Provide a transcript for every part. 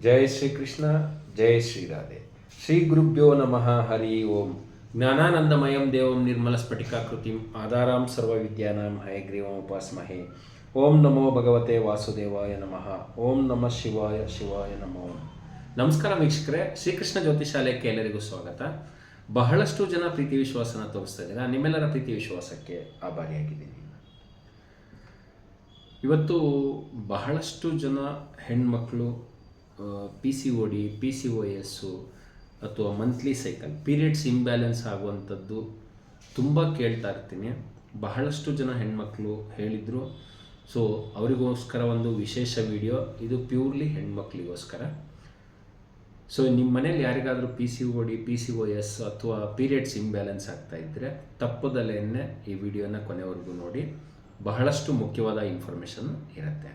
ಜಯ ಶ್ರೀ ಕೃಷ್ಣ, ಜಯ ಶ್ರೀ ರಾಧೆ. ಶ್ರೀ ಗುರುಭ್ಯೋ ನಮಃ. ಹರಿ ಓಂ. ಜ್ಞಾನಾನಂದಮಯಂ ದೇವಂ ನಿರ್ಮಲ ಸ್ಫಟಿಕಾಕೃತಿಂ ಆಧಾರಾಂ ಸರ್ವವಿದ್ಯಾನಾಂ ಹಯಗ್ರೀವಂ ಉಪಾಸ್ಮಹೇ. ಓಂ ನಮೋ ಭಗವತೆ ವಾಸುದೇವಾಯ ನಮಃ. ಓಂ ನಮಃ ಶಿವಾಯ ಶಿವಾಯ ನಮೋ. ನಮಸ್ಕಾರ ವೀಕ್ಷಕರೇ, ಶ್ರೀಕೃಷ್ಣ ಜ್ಯೋತಿಷಾಲಯಕ್ಕೆ ಎಲ್ಲರಿಗೂ ಸ್ವಾಗತ. ಬಹಳಷ್ಟು ಜನ ಪ್ರೀತಿ ವಿಶ್ವಾಸನ ತೋರಿಸ್ತಾ ಇದ್ದೀರಾ. ನಿಮ್ಮೆಲ್ಲರ ಪ್ರೀತಿ ವಿಶ್ವಾಸಕ್ಕೆ ಆಭಾರಿಯಾಗಿದ್ದೀನಿ. ಇವತ್ತು ಬಹಳಷ್ಟು ಜನ ಹೆಣ್ಮಕ್ಳು PCOD, PCOS ಅಥವಾ ಮಂತ್ಲಿ ಸೈಕಲ್ ಪೀರಿಯಡ್ಸ್ ಇಂಬ್ಯಾಲೆನ್ಸ್ ಆಗುವಂಥದ್ದು ತುಂಬ ಕೇಳ್ತಾ ಇರ್ತೀನಿ. ಬಹಳಷ್ಟು ಜನ ಹೆಣ್ಮಕ್ಳು ಹೇಳಿದರು. ಸೊ ಅವರಿಗೋಸ್ಕರ ಒಂದು ವಿಶೇಷ ವಿಡಿಯೋ ಇದು, ಪ್ಯೂರ್ಲಿ ಹೆಣ್ಮಕ್ಳಿಗೋಸ್ಕರ. ಸೊ ನಿಮ್ಮ ಮನೇಲಿ ಯಾರಿಗಾದರೂ PCOD, PCOS ಅಥವಾ ಪೀರಿಯಡ್ಸ್ ಇಂಬ್ಯಾಲೆನ್ಸ್ ಆಗ್ತಾ ಇದ್ದರೆ ತಪ್ಪದಲ್ಲೇನೆ ಈ ವಿಡಿಯೋನ ಕೊನೆವರೆಗೂ ನೋಡಿ. ಬಹಳಷ್ಟು ಮುಖ್ಯವಾದ ಇನ್ಫಾರ್ಮೇಷನ್ ಇರುತ್ತೆ.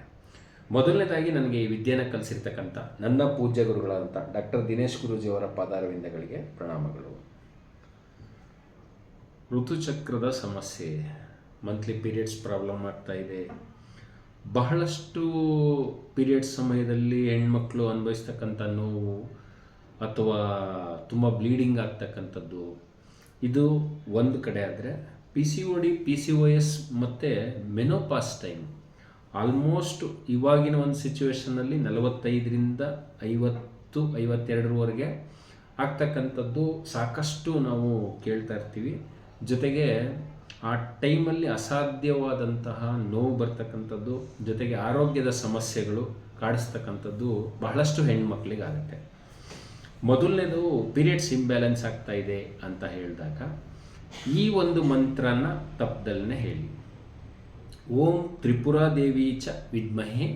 ಮೊದಲನೇದಾಗಿ ನನಗೆ ಈ ವಿದ್ಯೆಯನ್ನು ಕಲಿಸಿರ್ತಕ್ಕಂಥ ನನ್ನ ಪೂಜ್ಯ ಗುರುಗಳಾದಂಥ ಡಾಕ್ಟರ್ ದಿನೇಶ್ ಗುರೂಜಿಯವರ ಪಾದಾರವಿಂದಗಳಿಗೆ ಪ್ರಣಾಮಗಳು. ಋತುಚಕ್ರದ ಸಮಸ್ಯೆ, ಮಂತ್ಲಿ ಪೀರಿಯಡ್ಸ್ ಪ್ರಾಬ್ಲಮ್ ಆಗ್ತಾ ಇದೆ. ಬಹಳಷ್ಟು ಪೀರಿಯಡ್ಸ್ ಸಮಯದಲ್ಲಿ ಹೆಣ್ಮಕ್ಳು ಅನುಭವಿಸ್ತಕ್ಕಂಥ ನೋವು ಅಥವಾ ತುಂಬ ಬ್ಲೀಡಿಂಗ್ ಆಗ್ತಕ್ಕಂಥದ್ದು, ಇದು ಒಂದು ಕಡೆ ಆದರೆ PCOD, PCOS ಮತ್ತು ಮೆನೋಪಾಸ್ ಟೈಮ್ ಆಲ್ಮೋಸ್ಟ್ ಇವಾಗಿನ ಒಂದು ಸಿಚುವೇಷನ್ನಲ್ಲಿ 45ರಿಂದ 50-52ವರೆಗೆ ಆಗ್ತಕ್ಕಂಥದ್ದು ಸಾಕಷ್ಟು ನಾವು ಕೇಳ್ತಾ ಇರ್ತೀವಿ. ಜೊತೆಗೆ ಆ ಟೈಮಲ್ಲಿ ಅಸಾಧ್ಯವಾದಂತಹ ನೋವು ಬರ್ತಕ್ಕಂಥದ್ದು, ಜೊತೆಗೆ ಆರೋಗ್ಯದ ಸಮಸ್ಯೆಗಳು ಕಾಡಿಸ್ತಕ್ಕಂಥದ್ದು ಬಹಳಷ್ಟು ಹೆಣ್ಮಕ್ಳಿಗಾಗುತ್ತೆ. ಮೊದಲನೇದು ಪೀರಿಯಡ್ಸ್ ಇಂಬ್ಯಾಲೆನ್ಸ್ ಆಗ್ತಾ ಇದೆ ಅಂತ ಹೇಳಿದಾಗ ಈ ಒಂದು ಮಂತ್ರನ ತಪ್ಪದಲ್ಲೇ ಹೇಳಿ. ಓಂ ತ್ರಿಪುರಾದೇವಿ ಚ ವಿದ್ಮಹೆ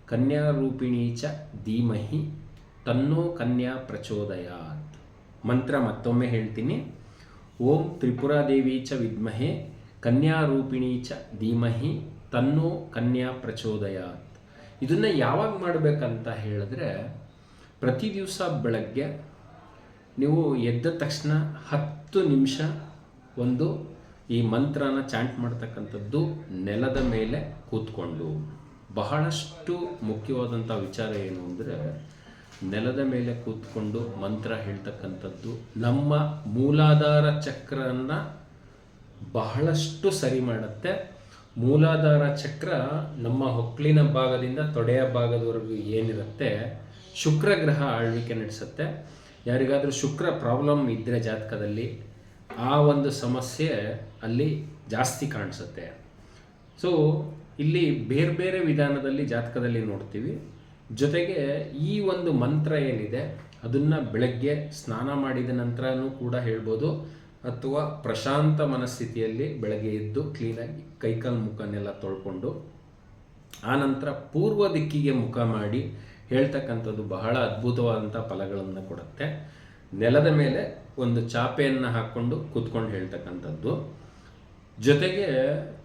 ಕನ್ಯಾರೂಪಿಣಿ ಚ ಧೀಮಹಿ ತನ್ನೋ ಕನ್ಯಾ ಪ್ರಚೋದಯಾತ್. ಮಂತ್ರ ಮತ್ತೊಮ್ಮೆ ಹೇಳ್ತೀನಿ. ಓಂ ತ್ರಿಪುರಾದೇವಿ ಚ ವಿದ್ಮಹೆ ಕನ್ಯಾರೂಪಿಣಿ ಚ ಧೀಮಹಿ ತನ್ನೋ ಕನ್ಯಾ ಪ್ರಚೋದಯಾತ್. ಇದನ್ನು ಯಾವಾಗ ಮಾಡಬೇಕಂತ ಹೇಳಿದ್ರೆ, ಪ್ರತಿ ದಿವಸ ಬೆಳಗ್ಗೆ ನೀವು ಎದ್ದ ತಕ್ಷಣ 10 ನಿಮಿಷ ಒಂದು ಈ ಮಂತ್ರನ ಚಾಂಟ್ ಮಾಡ್ತಕ್ಕಂಥದ್ದು ನೆಲದ ಮೇಲೆ ಕೂತ್ಕೊಂಡು. ಬಹಳಷ್ಟು ಮುಖ್ಯವಾದಂಥ ವಿಚಾರ ಏನು ಅಂದರೆ, ನೆಲದ ಮೇಲೆ ಕೂತ್ಕೊಂಡು ಮಂತ್ರ ಹೇಳ್ತಕ್ಕಂಥದ್ದು ನಮ್ಮ ಮೂಲಾಧಾರ ಚಕ್ರನ ಬಹಳಷ್ಟು ಸರಿ ಮಾಡುತ್ತೆ. ಮೂಲಾಧಾರ ಚಕ್ರ ನಮ್ಮ ಹೊಕ್ಕಳಿನ ಭಾಗದಿಂದ ತೊಡೆಯ ಭಾಗದವರೆಗೂ ಏನಿರುತ್ತೆ, ಶುಕ್ರ ಗ್ರಹ ಆಳ್ವಿಕೆ ನಡೆಸುತ್ತೆ. ಯಾರಿಗಾದರೂ ಶುಕ್ರ ಪ್ರಾಬ್ಲಮ್ ಇದ್ದರೆ ಜಾತಕದಲ್ಲಿ ಆ ಒಂದು ಸಮಸ್ಯೆ ಅಲ್ಲಿ ಜಾಸ್ತಿ ಕಾಣಿಸುತ್ತೆ. ಸೊ ಇಲ್ಲಿ ಬೇರೆ ಬೇರೆ ವಿಧಾನದಲ್ಲಿ ಜಾತಕದಲ್ಲಿ ನೋಡ್ತೀವಿ. ಜೊತೆಗೆ ಈ ಒಂದು ಮಂತ್ರ ಏನಿದೆ ಅದನ್ನು ಬೆಳಗ್ಗೆ ಸ್ನಾನ ಮಾಡಿದ ನಂತರನೂ ಕೂಡ ಹೇಳ್ಬೋದು, ಅಥವಾ ಪ್ರಶಾಂತ ಮನಸ್ಥಿತಿಯಲ್ಲಿ ಬೆಳಗ್ಗೆ ಎದ್ದು ಕ್ಲೀನಾಗಿ ಕೈಕಾಲು ಮುಖನೆಲ್ಲ ತೊಳ್ಕೊಂಡು ಆನಂತರ ಪೂರ್ವ ದಿಕ್ಕಿಗೆ ಮುಖ ಮಾಡಿ ಹೇಳ್ತಕ್ಕಂಥದ್ದು ಬಹಳ ಅದ್ಭುತವಾದಂಥ ಫಲಗಳನ್ನು ಕೊಡುತ್ತೆ. ನೆಲದ ಮೇಲೆ ಒಂದು ಚಾಪೆಯನ್ನು ಹಾಕ್ಕೊಂಡು ಕೂತ್ಕೊಂಡು ಹೇಳ್ತಕ್ಕಂಥದ್ದು. ಜೊತೆಗೆ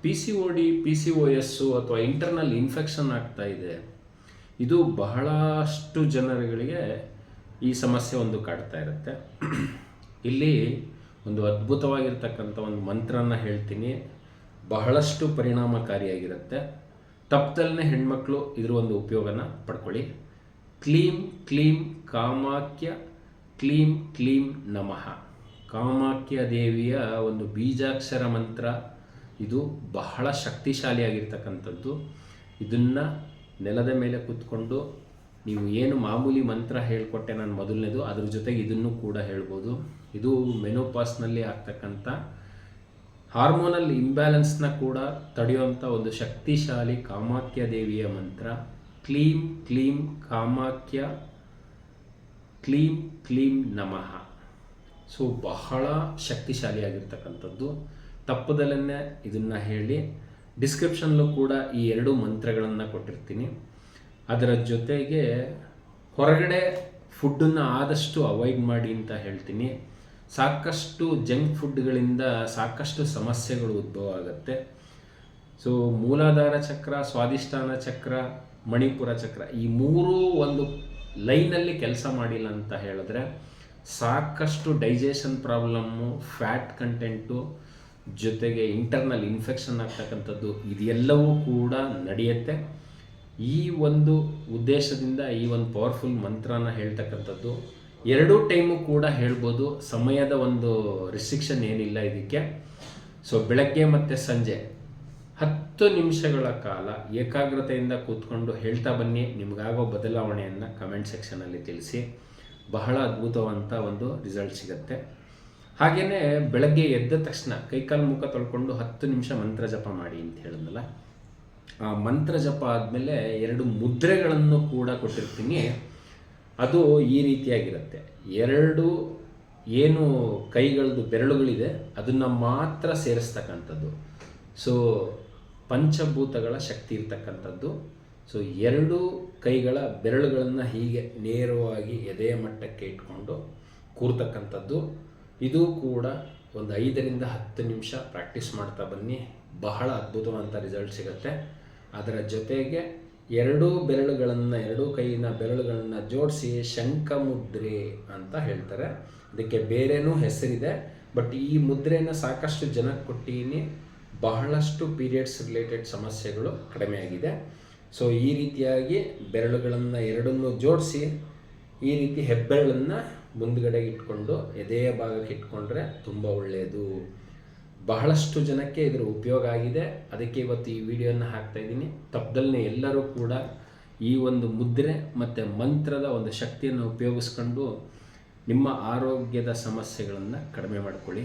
PCOD, PCOS ಅಥವಾ ಇಂಟರ್ನಲ್ ಇನ್ಫೆಕ್ಷನ್ ಆಗ್ತಾ ಇದೆ, ಇದು ಬಹಳಷ್ಟು ಜನರುಗಳಿಗೆ ಈ ಸಮಸ್ಯೆ ಒಂದು ಕಾಡ್ತಾ ಇರುತ್ತೆ. ಇಲ್ಲಿ ಒಂದು ಅದ್ಭುತವಾಗಿರ್ತಕ್ಕಂಥ ಒಂದು ಮಂತ್ರನ ಹೇಳ್ತೀನಿ, ಬಹಳಷ್ಟು ಪರಿಣಾಮಕಾರಿಯಾಗಿರುತ್ತೆ. ತಪ್ಪದಲ್ಲೇ ಹೆಣ್ಮಕ್ಳು ಇದ್ರ ಒಂದು ಉಪಯೋಗನ ಪಡ್ಕೊಳ್ಳಿ. ಕ್ಲೀಂ ಕ್ಲೀಂ ಕಾಮಾಖ್ಯ ಕ್ಲೀಂ ಕ್ಲೀಂ ನಮಃ. ಕಾಮಾಖ್ಯ ದೇವಿಯ ಒಂದು ಬೀಜಾಕ್ಷರ ಮಂತ್ರ, ಇದು ಬಹಳ ಶಕ್ತಿಶಾಲಿಯಾಗಿರ್ತಕ್ಕಂಥದ್ದು. ಇದನ್ನು ನೆಲದ ಮೇಲೆ ಕೂತ್ಕೊಂಡು ನೀವು ಏನು ಮಾಮೂಲಿ ಮಂತ್ರ ಹೇಳಿಕೊಟ್ಟೆ ನಾನು ಮೊದಲನೇದು, ಅದ್ರ ಜೊತೆಗೆ ಇದನ್ನು ಕೂಡ ಹೇಳ್ಬೋದು. ಇದು ಮೆನೋಪಾಸ್ನಲ್ಲಿ ಆಗ್ತಕ್ಕಂಥ ಹಾರ್ಮೋನಲ್ ಇಂಬ್ಯಾಲೆನ್ಸ್ನ ಕೂಡ ತಡೆಯುವಂಥ ಒಂದು ಶಕ್ತಿಶಾಲಿ ಕಾಮಾಖ್ಯ ದೇವಿಯ ಮಂತ್ರ. ಕ್ಲೀಂ ಕ್ಲೀಂ ಕಾಮಾಖ್ಯ ಕ್ಲೀಂ ಕ್ಲೀಂ ನಮಃ. ಸೊ ಬಹಳ ಶಕ್ತಿಶಾಲಿಯಾಗಿರ್ತಕ್ಕಂಥದ್ದು. ತಪ್ಪದಲ್ಲೇ ಇದನ್ನು ಹೇಳಿ. ಡಿಸ್ಕ್ರಿಪ್ಷನ್ಲೂ ಕೂಡ ಈ 2 ಮಂತ್ರಗಳನ್ನು ಕೊಟ್ಟಿರ್ತೀನಿ. ಅದರ ಜೊತೆಗೆ ಹೊರಗಡೆ ಫುಡ್ಡನ್ನು ಆದಷ್ಟು ಅವಾಯ್ಡ್ ಮಾಡಿ ಅಂತ ಹೇಳ್ತೀನಿ. ಸಾಕಷ್ಟು ಜಂಕ್ ಫುಡ್ಗಳಿಂದ ಸಾಕಷ್ಟು ಸಮಸ್ಯೆಗಳು ಉದ್ಭವ ಆಗುತ್ತೆ. ಸೊ ಮೂಲಾಧಾರ ಚಕ್ರ, ಸ್ವಾಧಿಷ್ಠಾನ ಚಕ್ರ, ಮಣಿಪುರ ಚಕ್ರ, ಈ 3 ಒಂದು ಲೈನಲ್ಲಿ ಕೆಲಸ ಮಾಡಿಲ್ಲ ಅಂತ ಹೇಳಿದ್ರೆ ಸಾಕಷ್ಟು ಡೈಜೆಷನ್ ಪ್ರಾಬ್ಲಮ್ಮು, ಫ್ಯಾಟ್ ಕಂಟೆಂಟು, ಜೊತೆಗೆ ಇಂಟರ್ನಲ್ ಇನ್ಫೆಕ್ಷನ್ ಆಗ್ತಕ್ಕಂಥದ್ದು ಇದೆಲ್ಲವೂ ಕೂಡ ನಡೆಯುತ್ತೆ. ಈ ಒಂದು ಉದ್ದೇಶದಿಂದ ಈ ಒಂದು ಪವರ್ಫುಲ್ ಮಂತ್ರನ ಹೇಳ್ತಕ್ಕಂಥದ್ದು 2 ಟೈಮು ಕೂಡ ಹೇಳ್ಬೋದು. ಸಮಯದ ಒಂದು ರಿಸ್ಟ್ರಿಕ್ಷನ್ ಏನಿಲ್ಲ ಇದಕ್ಕೆ. ಸೊ ಬೆಳಗ್ಗೆ ಮತ್ತು ಸಂಜೆ 10 ನಿಮಿಷಗಳ ಕಾಲ ಏಕಾಗ್ರತೆಯಿಂದ ಕೂತ್ಕೊಂಡು ಹೇಳ್ತಾ ಬನ್ನಿ. ನಿಮಗಾಗೋ ಬದಲಾವಣೆಯನ್ನು ಕಮೆಂಟ್ ಸೆಕ್ಷನಲ್ಲಿ ತಿಳಿಸಿ. ಬಹಳ ಅದ್ಭುತವಂತ ಒಂದು ರಿಸಲ್ಟ್ ಸಿಗುತ್ತೆ. ಹಾಗೆಯೇ ಬೆಳಗ್ಗೆ ಎದ್ದ ತಕ್ಷಣ ಕೈಕಾಲು ಮುಖ ತೊಳ್ಕೊಂಡು 10 ನಿಮಿಷ ಮಂತ್ರ ಜಪ ಮಾಡಿ ಅಂತ ಹೇಳಿದ್ನಲ್ಲ, ಆ ಮಂತ್ರ ಜಪ ಆದಮೇಲೆ 2 ಮುದ್ರೆಗಳನ್ನು ಕೂಡ ಕೊಟ್ಟಿರ್ತೀನಿ. ಅದು ಈ ರೀತಿಯಾಗಿರುತ್ತೆ. 2 ಏನು ಕೈಗಳದ್ದು ಬೆರಳುಗಳಿದೆ ಅದನ್ನು ಮಾತ್ರ ಸೇರಿಸ್ತಕ್ಕಂಥದ್ದು. ಸೊ ಪಂಚಭೂತಗಳ ಶಕ್ತಿ ಇರ್ತಕ್ಕಂಥದ್ದು. ಸೊ 2 ಕೈಗಳ ಬೆರಳುಗಳನ್ನು ಹೀಗೆ ನೇರವಾಗಿ ಎದೆಯ ಮಟ್ಟಕ್ಕೆ ಇಟ್ಕೊಂಡು ಕೂರ್ತಕ್ಕಂಥದ್ದು. ಇದು ಕೂಡ ಒಂದು 5ರಿಂದ 10 ನಿಮಿಷ ಪ್ರಾಕ್ಟೀಸ್ ಮಾಡ್ತಾ ಬನ್ನಿ. ಬಹಳ ಅದ್ಭುತವಂತ ರಿಸಲ್ಟ್ ಸಿಗುತ್ತೆ. ಅದರ ಜೊತೆಗೆ 2 ಬೆರಳುಗಳನ್ನು 2 ಕೈಯಿನ ಬೆರಳುಗಳನ್ನು ಜೋಡಿಸಿ ಶಂಖಮುದ್ರೆ ಅಂತ ಹೇಳ್ತಾರೆ. ಇದಕ್ಕೆ ಬೇರೆನೂ ಹೆಸರಿದೆ, ಬಟ್ ಈ ಮುದ್ರೆಯನ್ನು ಸಾಕಷ್ಟು ಜನಕ್ಕೆ ಕೊಟ್ಟೀನಿ. ಬಹಳಷ್ಟು ಪೀರಿಯಡ್ಸ್ ರಿಲೇಟೆಡ್ ಸಮಸ್ಯೆಗಳು ಕಡಿಮೆಯಾಗಿದೆ. ಸೊ ಈ ರೀತಿಯಾಗಿ ಬೆರಳುಗಳನ್ನು 2 ಜೋಡಿಸಿ ಈ ರೀತಿ ಹೆಬ್ಬೆರಳನ್ನು ಮುಂದುಗಡೆಗೆ ಇಟ್ಕೊಂಡು ಎದೆಯ ಭಾಗಕ್ಕೆ ಇಟ್ಕೊಂಡ್ರೆ ತುಂಬ ಒಳ್ಳೆಯದು. ಬಹಳಷ್ಟು ಜನಕ್ಕೆ ಇದರ ಉಪಯೋಗ ಆಗಿದೆ. ಅದಕ್ಕೆ ಇವತ್ತು ಈ ವಿಡಿಯೋನ ಹಾಕ್ತಾಯಿದ್ದೀನಿ. ತಪ್ಪದಲ್ಲೇ ಎಲ್ಲರೂ ಕೂಡ ಈ ಒಂದು ಮುದ್ರೆ ಮತ್ತು ಮಂತ್ರದ ಒಂದು ಶಕ್ತಿಯನ್ನು ಉಪಯೋಗಿಸ್ಕೊಂಡು ನಿಮ್ಮ ಆರೋಗ್ಯದ ಸಮಸ್ಯೆಗಳನ್ನು ಕಡಿಮೆ ಮಾಡಿಕೊಳ್ಳಿ.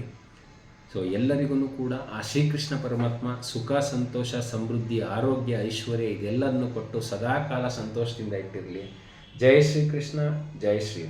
ಸೊ ಎಲ್ಲರಿಗೂ ಕೂಡ ಆ ಶ್ರೀಕೃಷ್ಣ ಪರಮಾತ್ಮ ಸುಖ, ಸಂತೋಷ, ಸಮೃದ್ಧಿ, ಆರೋಗ್ಯ, ಐಶ್ವರ್ಯ ಇದೆಲ್ಲದನ್ನು ಕೊಟ್ಟು ಸದಾಕಾಲ ಸಂತೋಷದಿಂದ ಇಟ್ಟಿರಲಿ. ಜೈ ಶ್ರೀಕೃಷ್ಣ, ಜೈ ಶ್ರೀರಾಮ್.